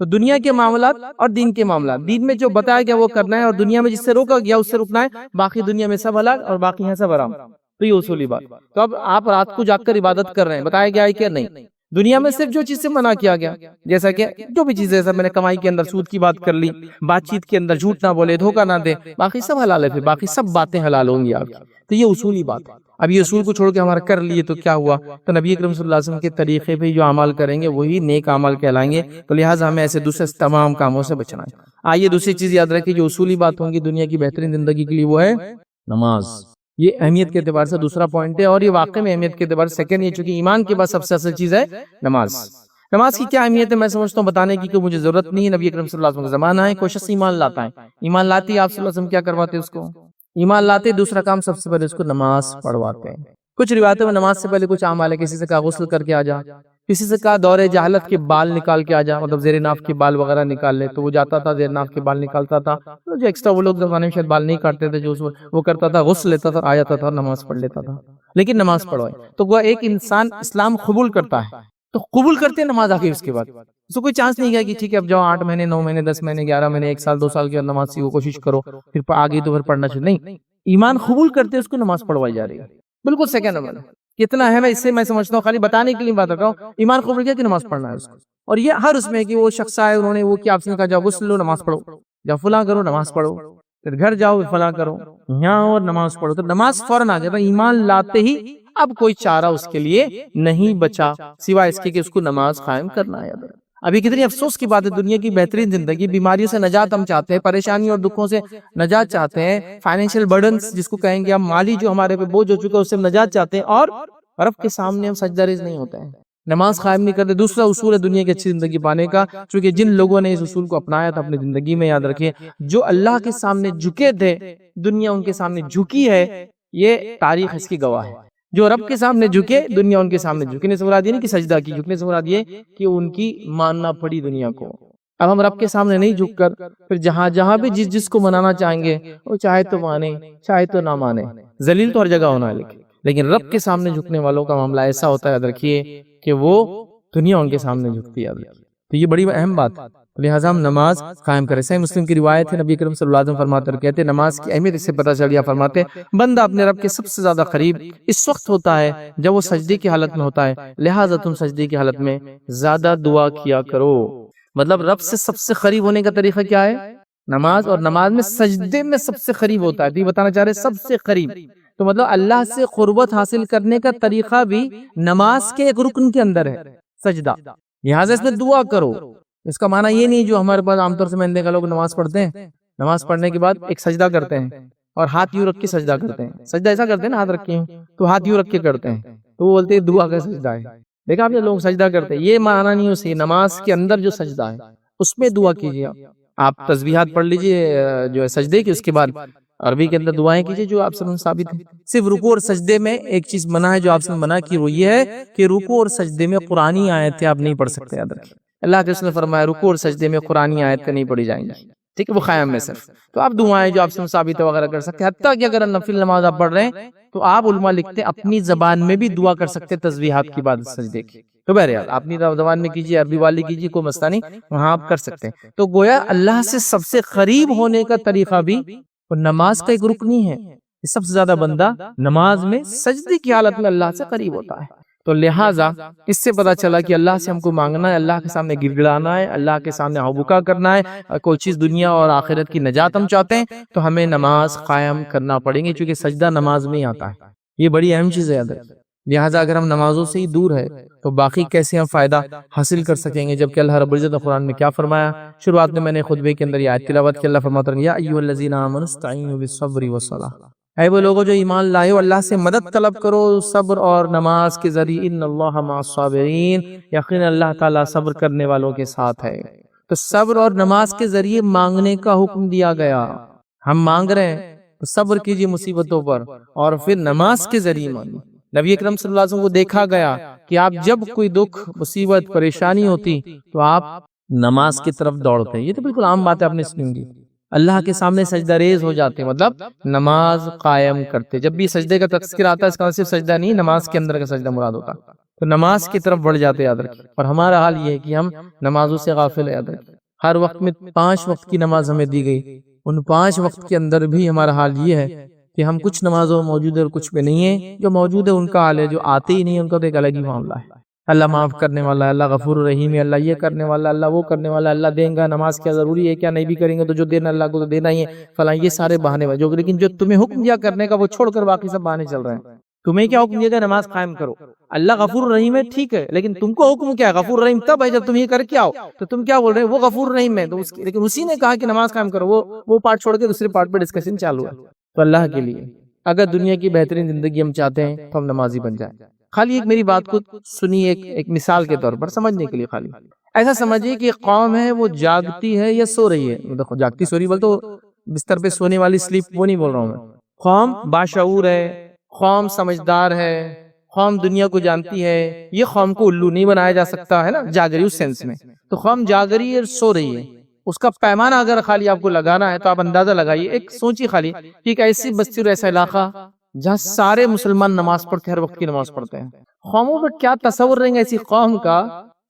تو دنیا کے معاملات اور دین کے معاملات، دین میں جو بتایا گیا وہ کرنا ہے، اور دنیا میں جس سے روکا گیا اس سے رکنا ہے، باقی دنیا میں سب حلال اور باقی ہے سب حرام۔ تو یہ اصولی بات۔ تو اب آپ رات کو جاگ کر عبادت کر رہے ہیں، بتایا گیا ہے کہ نہیں؟ دنیا میں صرف جو چیز سے منع کیا گیا، جیسا کہ جو بھی چیزیں، میں نے کمائی کے اندر سود کی بات کر لی، بات چیت کے اندر جھوٹ نہ بولے، دھوکہ نہ دے، باقی سب حلال ہے، پھر باقی سب باتیں حلال ہوں گی آپ کی۔ تو یہ اصولی بات ہے۔ اب یہ اصول کو چھوڑ کے ہمارا کر لیے تو کیا ہوا؟ تو نبی اکرم صلی اللہ علیہ وسلم کے طریقے پہ جو عمل کریں گے وہی نیک عمل کہلائیں گے، تو لہٰذا ہمیں ایسے دوسرے تمام کاموں سے بچنا ہے۔ آئیے دوسری چیز یاد رکھیں، جو اصولی بات ہوں گی دنیا کی بہترین زندگی کے لیے، وہ ہے نماز۔ یہ اہمیت کے اعتبار سے دوسرا پوائنٹ ہے، اور یہ واقع میں اہمیت کے اعتبار سے سیکنڈ ہے، چونکہ ایمان کے بعد سب سے اصل چیز ہے نماز۔ نماز کی کیا اہمیت ہے میں سمجھتا ہوں بتانے کی کوئی مجھے ضرورت نہیں ہے۔ نبی اکرم صلی اللہ علیہ وسلم کا زمانہ ہے، کوئی شخص ایمان لاتا ہے، ایمان لاتے ہی آپ صلی اللہ علیہ وسلم کیا کرواتے اس کو؟ ایمان لاتے دوسرا کام سب سے پہلے اس کو نماز پڑھواتے ہیں۔ کچھ روایتوں میں نماز سے پہلے کچھ اعمال ہے، کسی سے کہا غسل کر کے آ جا، کسی سے کہا دور جہالت کے بال نکال کے آ جا، مطلب زیر ناف کے بال وغیرہ نکال لے، تو وہ جاتا تھا زیر ناف کے بال نکالتا تھا، جو ایکسٹرا وہ لوگ زمانے میں شاید بال نہیں کاٹتے تھے، جو وہ کرتا تھا غسل لیتا تھا، آ جاتا تھا، نماز پڑھ لیتا تھا۔ لیکن نماز پڑھوائے تو وہ ایک انسان اسلام قبول کرتا ہے، تو قبول کرتے ہیں نماز آگے، اس کے بعد اس کو کوئی چانس نہیں گیا کہ ٹھیک ہے اب جاؤ 8 مہینے 9 مہینے 10 مہینے 11 مہینے 1 سال 2 سال کی نماز سیکھو، کوشش کرو، پھر آگے تو پھر پڑھنا چاہیے، نہیں، ایمان قبول کرتے اس کو نماز پڑھوائی جا رہی ہے، بالکل سیکنڈ نمبر۔ کتنا ہے میں اس سے میں سمجھتا ہوں، خالی بتانے کے لیے بات کر رہا ہوں، ایمان قبول کیا کہ نماز پڑھنا ہے اس کو، اور یہ ہر اس میں کہ وہ شخص آئے انہوں نے وہ کیا آپ سے کہا جاؤ غسل لو نماز پڑھو، جاؤ فلاں کرو نماز پڑھو، پھر گھر جاؤ فلاں کرو، یہاں اور نماز پڑھو، تو نماز فوراً آ جاتا ہے۔ ایمان لاتے ہی اب کوئی چارہ اس کے لیے نہیں بچا سوائے اس کے کہ اس کو نماز قائم کرنا ہے۔ ابھی کتنی افسوس کی بات ہے، دنیا کی بہترین زندگی، بیماریوں سے نجات ہم چاہتے ہیں، پریشانیوں اور دکھوں سے نجات چاہتے ہیں، فائنینشیل برڈنز جس کو کہیں گے ہم، مالی جو ہمارے پہ بوجھ ہو چکا ہے اس سے نجات چاہتے ہیں، اور رب کے سامنے ہم سجدہ ریز نہیں ہوتے ہیں، نماز قائم نہیں کرتے۔ دوسرا اصول ہے دنیا کی اچھی زندگی پانے کا، چونکہ جن لوگوں نے اس اصول کو اپنایا تھا اپنی زندگی میں، یاد رکھیں جو اللہ کے سامنے جھکے تھے دنیا ان کے سامنے جھکی ہے، یہ تاریخ اس کی گواہ ہے۔ جو رب کے سامنے جھکے دنیا ان کے سامنے جھکنے سے مراد یہ نہیں کہ سجدہ کی، جھکنے سے مراد یہ کہ ان کی ماننا پڑی دنیا کو۔ اب ہم رب کے سامنے نہیں جھک کر پھر جہاں جہاں بھی جس جس کو منانا چاہیں گے وہ چاہے تو مانے چاہے تو نہ مانے، ذلیل تو ہر جگہ ہونا ہے، لیکن رب کے سامنے جھکنے والوں کا معاملہ ایسا ہوتا ہے، یاد رکھیے کہ وہ دنیا ان کے سامنے جھکتی ہے۔ تو یہ بڑی اہم بات ہے، لہٰذا ہم نماز قائم کریں۔ صحیح مسلم کی روایت ہے، نبی کریم صلی اللہ علیہ وسلم فرماتے اور کہتے ہیں نماز کی اہمیت اس سے پتہ چل گیا، فرماتے بندہ اپنے رب کے سب سے زیادہ قریب اس وقت ہوتا ہے جب وہ سجدے کی حالت میں ہوتا ہے، لہٰذا تم سجدے کی حالت میں زیادہ دعا کیا کرو۔ مطلب رب سے سب سے قریب ہونے کا طریقہ کیا ہے؟ نماز، اور نماز میں سجدے میں سب سے قریب ہوتا ہے، تو یہ بتانا چاہ رہے سب سے قریب، تو مطلب اللہ سے قربت حاصل کرنے کا طریقہ بھی نماز کے ایک رکن کے اندر ہے، سجدہ، لہٰذا اس میں دعا کرو۔ اس کا معنی یہ نہیں جو ہمارے پاس عام طور سے میں نے دیکھا لوگ نماز پڑھتے ہیں، نماز پڑھنے کے بعد ایک سجدہ کرتے ہیں اور ہاتھ یوں رکھ کے سجدہ کرتے ہیں، سجدہ ایسا کرتے ہیں نا، ہاتھ رکھے ہوں تو ہاتھ یوں رکھ کے کرتے ہیں، تو وہ بولتے ہیں دعا کا سجدہ ہے۔ دیکھا آپ یہ لوگ سجدہ کرتے ہیں، یہ معنی نہیں اسے، نماز کے اندر جو سجدہ ہے اس میں دعا کیجیے، آپ تسبیحات پڑھ لیجئے جو ہے سجدے کی، اس کے بعد عربی کے اندر دعائیں کیجئے جو آپ سے ثابت ہے۔ صرف رکوع اور سجدے میں ایک چیز منع ہے جو آپ سے منع کی، وہ یہ ہے کہ رکوع اور سجدے میں قرآنی آیتیں آپ نہیں پڑھ سکتے، یاد رکھیں اللہ کے رسول نے فرمایا رکوع اور سجدے میں قرآنی آیتیں نہیں پڑھی جائیں گی، ٹھیک ہے، وہ قیام میں صرف، تو آپ دعائیں جو آپ سے ثابت ہے وغیرہ کر سکتے ہیں، حتیٰ کہ اگر نفل نماز آپ پڑھ رہے ہیں تو آپ علماء لکھتے ہیں اپنی زبان میں بھی دعا کر سکتے تسبیحات کی بعد سجدے کی، تو بہرحال اپنی زبان میں کیجیے، عربی والی کیجیے، کوئی مسئلہ نہیں، وہاں آپ کر سکتے ہیں۔ تو گویا اللہ سے سب سے قریب ہونے کا طریقہ بھی نماز کا ایک رکنی ہے، سب سے زیادہ بندہ نماز میں سجدے کی حالت میں اللہ سے قریب ہوتا ہے۔ تو لہٰذا اس سے پتہ چلا کہ اللہ سے ہم کو مانگنا ہے، اللہ کے سامنے گر گڑانا ہے، اللہ کے سامنے ہبکا کرنا ہے، کوئی چیز دنیا اور آخرت کی نجات ہم چاہتے ہیں تو ہمیں نماز قائم کرنا پڑیں گے، چونکہ سجدہ نماز میں ہی آتا ہے، یہ بڑی اہم چیز ہے یاد رکھیں۔ لہٰذا اگر ہم نمازوں سے ہی دور ہے تو باقی کیسے ہم فائدہ حاصل کر سکیں گے، جبکہ اللہ رب العزت قرآن میں کیا فرمایا؟ شروعات میں نے خطبے کے اندر یہ آیت تلاوت کی، اللہ فرماتا ہے یا ایھا الذین آمنوا استعینوا بالصبر والصلاۃ، اے وہ لوگوں جو ایمان لائے ہو اللہ سے مدد طلب کرو صبر اور نماز کے ذریعے، ان اللہ مع الصابرین، یقینا اللہ تعالیٰ صبر کرنے والوں کے ساتھ ہے۔ تو صبر اور نماز کے ذریعے مانگنے کا حکم دیا گیا، ہم مانگ رہے ہیں تو صبر کیجیے مصیبتوں پر اور پھر نماز کے ذریعے مانگیے۔ نبی اکرم صلی اللہ علیہ وسلم کو دیکھا گیا کہ آپ جب کوئی دکھ مصیبت پریشانی ہوتی تو آپ نماز کی طرف دوڑتے ہیں، یہ تو بالکل عام بات ہے، آپ نے سنی ہوگی، اللہ کے سامنے سجدہ ریز ہو جاتے، مطلب نماز قائم کرتے۔ جب بھی سجدے کا تذکر آتا ہے اس کا صرف سجدہ نہیں، نماز کے اندر کا سجدہ مراد ہوتا، تو نماز کی طرف بڑھ جاتے، یاد رکھیں۔ اور ہمارا حال یہ ہے کہ ہم نمازوں سے غافل ہے، یاد رکھیں۔ ہر وقت میں 5 وقت کی نماز ہمیں دی گئی، ان 5 وقت کے اندر بھی ہمارا حال یہ ہے کہ ہم کچھ نمازوں موجود ہے اور کچھ پہ نہیں ہے، جو موجود ہے ان کا حال ہے، جو آتے ہی نہیں ان کا تو ایک الگ ہی معاملہ ہے۔ اللہ معاف کرنے والا ہے، اللہ غفور رحیم ہے، اللہ یہ کرنے والا، اللہ وہ کرنے والا، اللہ دیں گا، نماز کیا ضروری ہے کیا، نہیں بھی کریں گے تو جو دینا اللہ کو تو دینا ہی ہے، فلاں، یہ سارے بہانے جو، لیکن جو تمہیں حکم دیا کرنے کا وہ چھوڑ کر باقی سب بہانے چل رہے ہیں۔ تمہیں کیا حکم دیا گیا؟ نماز قائم کرو۔ اللہ غفور رحیم ہے، ٹھیک ہے، لیکن تم کو حکم کیا ہے؟ غفور رحیم تب ہے جب تم یہ کر کے آؤ، تو تم کیا بول رہے ہیں؟ وہ غفور رحیم ہے، تو لیکن اسی نے کہا کہ نماز قائم کرو، وہ پارٹ چھوڑ کے دوسرے پارٹ پہ ڈسکشن چالو ہے۔ تو اللہ کے لیے اگر دنیا کی بہترین زندگی ہم چاہتے ہیں تو ہم نمازی بن جائیں۔ خالی ایک میری بات کو سنیے، ایک مثال کے طور پر سمجھنے کے لیے، خالی ایسا سمجھیے کہ قوم ہے وہ جاگتی ہے یا سو رہی ہے، دیکھو جاگتی سو رہی بول تو بستر پہ سونے والی سلیپ وہ نہیں بول رہا ہوں میں، قوم باشعور ہے، قوم سمجھدار ہے، قوم دنیا کو جانتی ہے، یہ قوم کو الو نہیں بنایا جا سکتا ہے نا، جاگ رہی اس سینس میں، تو قوم جاگ رہی ہے اور سو رہی ہے، اس کا پیمانہ اگر خالی آپ کو لگانا ہے تو آپ اندازہ لگائیے، ایک سوچی خالی کہ ایک ایسی بستی اور ایسا علاقہ جہاں سارے مسلمان نماز پڑھتے ہیں، ہر وقت کی نماز پڑھتے ہیں، قوموں پر کیا تصور رہیں گا ایسی قوم کا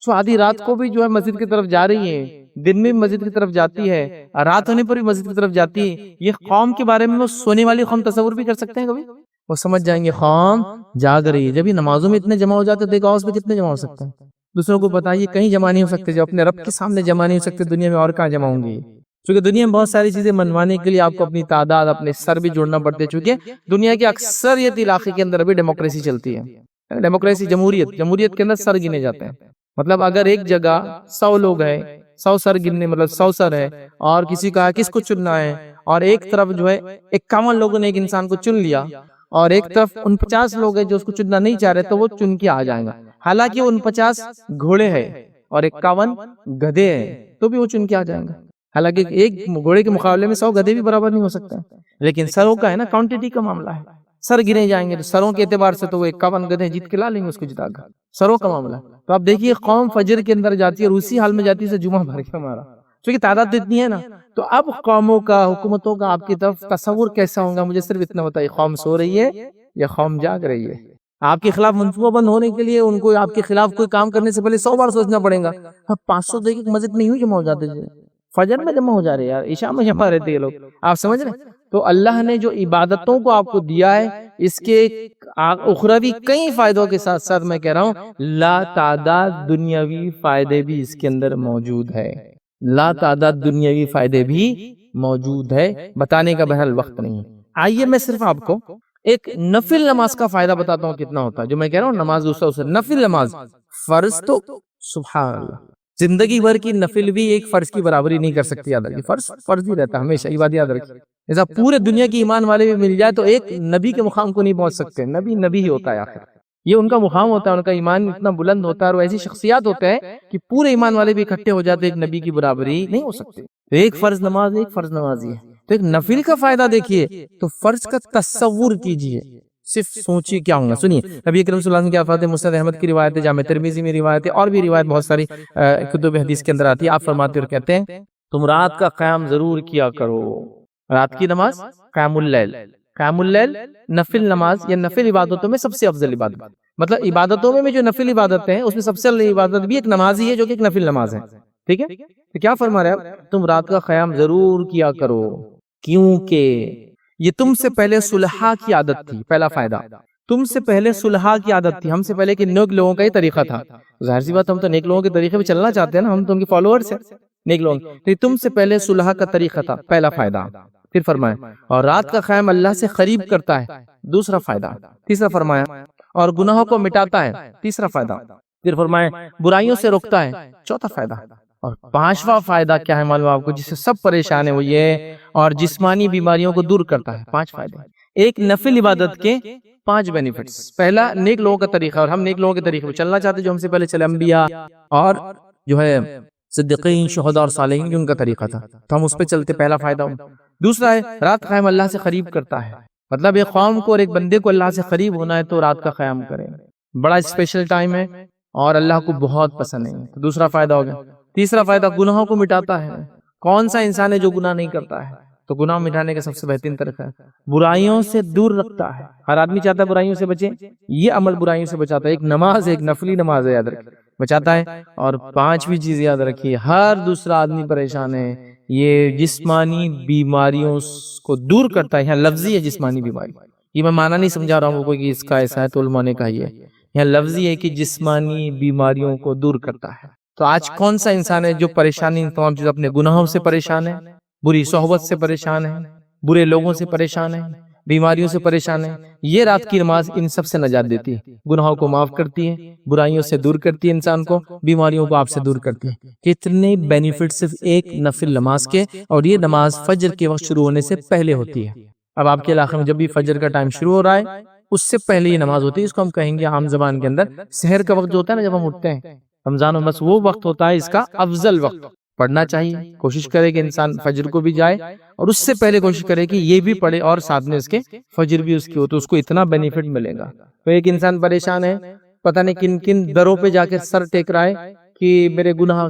جو آدھی رات کو بھی جو ہے مسجد کی طرف جا رہی ہے، دن میں بھی مسجد کی طرف جاتی ہے، رات ہونے پر بھی مسجد کی طرف جاتی ہے، یہ قوم کے بارے میں وہ سونے والی قوم تصور بھی کر سکتے ہیں کبھی؟ وہ سمجھ جائیں گے قوم جاگ رہی ہے۔ جب یہ نمازوں میں اتنے جمع ہو جاتے دیکھو اس پہ کتنے جمع ہو سکتے ہیں، دوسروں کو بتائیے کہیں جمع نہیں ہو سکتے، جب اپنے رب کے سامنے جمع نہیں ہو سکتے دنیا میں اور کہاں جمع ہوں گے؟ چونکہ دنیا میں بہت ساری چیزیں منوانے کے لیے آپ کو اپنی تعداد، اپنے سر بھی جوڑنا پڑتے، چونکہ دنیا کے اکثریت علاقے کے اندر ابھی ڈیموکریسی چلتی ہے، ڈیموکریسی جمہوریت کے اندر سر گنے جاتے ہیں، مطلب اگر ایک جگہ 100 لوگ ہیں، 100 سر گننے مطلب 100 سر ہے، اور کسی کہا کس کو چننا ہے، اور ایک طرف جو ہے 51 لوگوں نے ایک انسان کو چن لیا، اور ایک طرف 49 لوگ ہیں جو اس کو چننا نہیں چاہ رہے، تو وہ چن کے آ جائیں گا، حالانکہ 49 گھوڑے ہیں اور 51 گدھے ہیں، تو بھی وہ چن کے آ جائیں گا، حالانکہ ایک گھوڑے کے مقابلے میں 100 گدھے بھی برابر نہیں ہو سکتا، لیکن سروں کا ہے نا، کوانٹٹی کا معاملہ ہے، سر گنے جائیں گے تو سروں کے اعتبار سے تو وہ 51 گدھے جیت کے لا لیں گے اس کو جتا کر، سروں کا معاملہ ہے۔ تو آپ دیکھیے قوم فجر کے اندر جاتی ہے اور اسی حال میں جاتی ہے جمعہ بھر کے ہمارا، چونکہ تعداد اتنی ہے نا. تو اب قوموں کا حکومتوں کا آپ کی طرف تصور کیسا ہوگا؟ مجھے صرف اتنا بتائیے، قوم سو رہی ہے یا قوم جاگ رہی ہے؟ آپ کے خلاف منصوبہ بند ہونے کے لیے ان کو آپ کے خلاف کوئی کام کرنے سے پہلے 100 بار سوچنا پڑے گا. 500 دیکھیں مسجد میں یوں جمع ہو جاتے تھے، فجر میں جمع ہو جا رہے یار، عشاء میں جمع رہتے یہ لوگ. آپ سمجھ رہے ہیں؟ تو اللہ نے جو عبادتوں کو آپ کو دیا ہے، اس کے اخروی کئی فائدوں کے ساتھ ساتھ میں کہہ رہا ہوں لا تعداد دنیاوی فائدے بھی اس کے اندر موجود ہے. لا تعداد دنیاوی فائدے بھی موجود ہے، بتانے کا بہرحال وقت نہیں. آئیے میں صرف آپ کو ایک نفل نماز کا فائدہ بتاتا ہوں کتنا ہوتا ہے. جو میں کہہ رہا ہوں نماز دوسرا اسے نفل نماز، فرض تو سبحان اللہ زندگی بھر کی نفل بھی ایک فرض کی برابری نہیں کر سکتی. یاد رکھیے فرض فرض ہی رہتا ہے ہمیشہ، یہ بات یاد رکھیے. ایسا پورے دنیا کی ایمان والے بھی مل جائے تو ایک نبی کے مقام کو نہیں پہنچ سکتے. نبی نبی ہی ہوتا ہے آخر، یہ ان کا مقام ہوتا ہے، ان کا ایمان اتنا بلند ہوتا ہے اور ایسی شخصیات ہوتے ہیں کہ پورے ایمان والے بھی اکٹھے ہو جاتے، ایک نبی کی برابری نہیں ہو سکتے. تو ایک فرض نماز ایک فرض نمازی ہے. تو ایک نفل کا فائدہ دیکھیے تو فرض کا تصور کیجئے، صرف سوچیے کیا ہوگا. سنیے نبی کریم صلی اللہ علیہ وسلم کی فرماتے ہیں، مسند احمد کی روایت ہے، جامع ترمذی میں روایت ہے، اور بھی روایت بہت ساری کتب حدیث کے اندر آتی ہے. آپ فرماتے اور کہتے ہیں تم رات کا قیام ضرور کیا کرو. رات کی نماز قیام اللیل، قیام اللیل نفل نماز یا نفل عبادتوں میں سب سے افضل عبادت. مطلب عبادتوں میں جو نفل عبادتیں ہیں اس میں سب سے افضل عبادت بھی ایک نماز ہی ہے جو کہ ایک نفل نماز ہے. ٹھیک ہے؟ تو کیا فرما رہے ہیں؟ تم رات کا قیام ضرور کیا کرو کیونکہ یہ تم سے پہلے صلحاء کی عادت تھی. پہلا فائدہ، تم سے پہلے صلحاء کی عادت تھی، ہم سے پہلے کہ نیک لوگوں کا ہی طریقہ تھا. ظاہر سی بات ہم تو نیک لوگوں کے طریقے پہ چلنا چاہتے ہیں نا، ہم تو ان کے فالوورز ہیں نیک لوگ. تو تم سے پہلے صلحاء کا طریقہ تھا، پہلا فائدہ. پھر فرمایا اور رات کا قیام اللہ سے قریب کرتا ہے، دوسرا فائدہ. تیسرا فرمایا اور گناہوں کو مٹاتا ہے، تیسرا فائدہ. پھر فرمایا برائیوں سے روکتا ہے، چوتھا فائدہ. اور پانچواں فائدہ کیا ہے معلوم آپ کو؟ جس سے سب پریشان ہے وہ یہ، اور جسمانی بیماریوں کو دور کرتا ہے. 5 فائدے. ایک نفل عبادت کے 5 بینیفٹس. پہلا نیک لوگوں کا طریقہ، اور ہم نیک لوگوں کے طریقے پہ چلنا چاہتے جو ہم سے پہلے چلے، انبیاء اور جو ہے صدیقین شہداء اور صالحین، ان کا طریقہ تھا تو ہم اس پہ چلتے، پہلا فائدہ. دوسرا ہے رات قیام اللہ سے قریب کرتا ہے. مطلب ایک قوم کو اور ایک بندے کو اللہ سے قریب ہونا ہے تو رات کا قیام کرے، بڑا اسپیشل ٹائم ہے اور اللہ کو بہت پسند ہے. تو دوسرا فائدہ ہو گیا. تیسرا فائدہ گناہوں کو مٹاتا ہے. کون سا انسان ہے جو گناہ نہیں کرتا ہے؟ تو گناہ مٹانے کا سب سے بہترین طریقہ ہے. برائیوں سے دور رکھتا ہے، ہر آدمی چاہتا ہے برائیوں سے بچے، یہ عمل برائیوں سے بچاتا ہے. ایک نماز، ایک نفلی نماز ہے، یاد رکھیے بچاتا ہے. اور 5ویں چیز یاد رکھیے، ہر دوسرا آدمی پریشان ہے، یہ جسمانی بیماریوں کو دور کرتا ہے. یہاں لفظی ہے جسمانی بیماری، یہ میں معنی نہیں سمجھا رہا ہوں کو کہ اس کا ایسا ہے تو علماء نے کہا یہ یہاں لفظی ہے کہ جسمانی بیماریوں کو دور کرتا ہے. تو آج کون سا انسان ہے جو پریشانی تمام چیز اپنے گناہوں سے پریشان ہے، بری صحبت سے پریشان ہے، برے لوگوں سے پریشان ہے، بیماریوں سے پریشان ہے؟ یہ رات کی نماز ان سب سے نجات دیتی ہے، گناہوں کو معاف کرتی ہے، برائیوں سے دور کرتی ہے انسان کو، بیماریوں کو آپ سے دور کرتی ہے. کتنے بینیفٹ صرف ایک نفل نماز کے، اور یہ نماز فجر کے وقت شروع ہونے سے پہلے ہوتی ہے. اب آپ کے علاقے میں جب بھی فجر کا ٹائم شروع ہو رہا ہے اس سے پہلے یہ نماز ہوتی ہے. اس کو ہم کہیں گے عام زبان کے اندر سحر کا وقت جو ہوتا ہے نا، جب ہم اٹھتے ہیں رمضان میں، بس وہ وقت ہوتا ہے اس کا افضل وقت. پڑھنا چاہیے، کوشش کرے کہ انسان فجر کو بھی جائے اور اس سے پہلے کوشش کرے کہ یہ بھی پڑھے اور ساتھ میں اس کے فجر بھی اس کی ہو، تو اس کو اتنا بینیفٹ ملے گا. تو ایک انسان پریشان ہے، پتہ نہیں کن کن دروں پہ جا کے سر ٹیک رہا ہے کہ میرے گناہ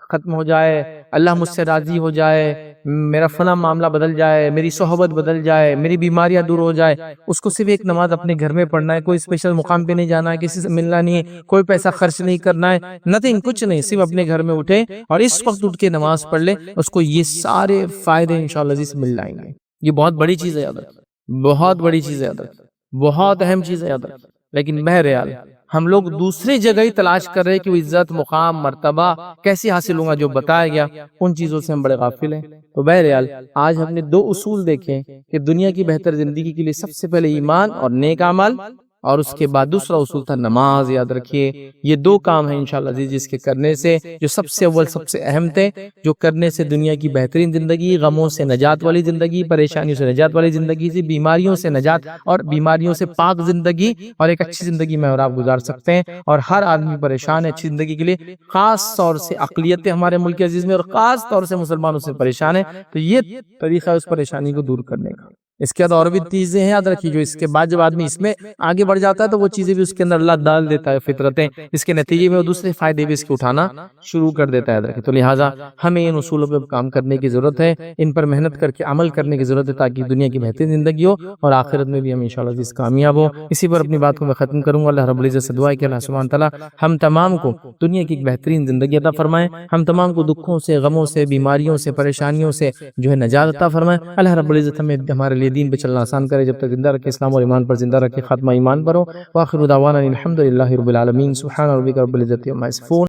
ختم ہو جائے، اللہ مجھ سے راضی ہو جائے، میرا فلاں معاملہ بدل جائے، میری صحبت بدل جائے، میری بیماریاں دور ہو جائے. اس کو صرف ایک نماز اپنے گھر میں پڑھنا ہے، کوئی اسپیشل مقام پہ نہیں جانا ہے، کسی سے ملنا نہیں ہے، کوئی پیسہ خرچ نہیں کرنا ہے، نتھنگ، کچھ نہیں، صرف اپنے گھر میں اٹھے اور اس وقت اٹھ کے نماز پڑھ لے، اس کو یہ سارے فائدے انشاءاللہ عزیز مل جائیں گے. یہ بہت بڑی چیز ہے، یاد رکھیں، بہت بڑی چیز ہے، یاد رکھیں، بہت اہم چیز ہے، یاد رکھیں. لیکن بہرحال ہم لوگ دوسری جگہ ہی تلاش کر رہے کہ وہ عزت، مقام، مرتبہ کیسے حاصل ہوں گا. جو بتایا گیا ان چیزوں سے ہم بڑے غافل ہیں. تو بہرحال آج ہم نے 2 اصول دیکھے کہ دنیا کی بہتر زندگی کے لیے سب سے پہلے ایمان اور نیک عمل، اور اس کے بعد دوسرا اصول تھا نماز. یاد رکھیے یہ 2 کام ہیں انشاءاللہ عزیز جس کے کرنے سے، جو سب سے اول سب سے اہم تھے، جو کرنے سے دنیا کی بہترین زندگی، غموں سے نجات والی زندگی، پریشانیوں سے نجات والی زندگی، سے بیماریوں سے نجات اور بیماریوں سے پاک زندگی اور ایک اچھی زندگی میں اور آپ گزار سکتے ہیں. اور ہر آدمی پریشان ہے اچھی زندگی کے لیے، خاص طور سے اقلیتیں ہمارے ملک عزیز میں اور خاص طور سے مسلمانوں سے پریشان ہیں. تو یہ طریقہ ہے اس پریشانی کو دور کرنے کا. اس کے بعد اور بھی چیزیں ہیں یاد رکھیے جو اس کے بعد جب آدمی اس میں آگے بڑھ جاتا ہے تو وہ چیزیں بھی اس کے اندر اللہ ڈال دیتا ہے فطرتیں، اس کے نتیجے میں وہ دوسرے فائدے بھی اس کے اٹھانا شروع کر دیتا ہے یاد رکھیے۔ تو لہٰذا ہمیں ان اصولوں پہ کام کرنے کی ضرورت ہے، ان پر محنت کر کے عمل کرنے کی ضرورت ہے تاکہ دنیا کی بہترین زندگی ہو اور آخرت میں بھی ہم انشاءاللہ عزیز کامیاب ہو۔ اسی پر اپنی بات کو میں ختم کروں گا۔ اللہ رب العزت سے دعا ہے کہ اللہ سبحانہ تعالیٰ ہم تمام کو دنیا کی ایک بہترین زندگی عطا فرمائے، ہم تمام کو دکھوں سے، غموں سے، بیماریوں سے، پریشانیوں سے جو ہے نجات عطا فرمائے۔ اللہ رب العزت ہمیں ہمارے لیے دین پہ چلنا آسان کرے، جب تک زندہ رکھے اسلام اور ایمان پر زندہ رکھے، خاتمہ ایمان پر ہو۔ وآخر دعوانا الحمد للہ رب العالمین۔ سبحان ربک رب العزت عما یصفون۔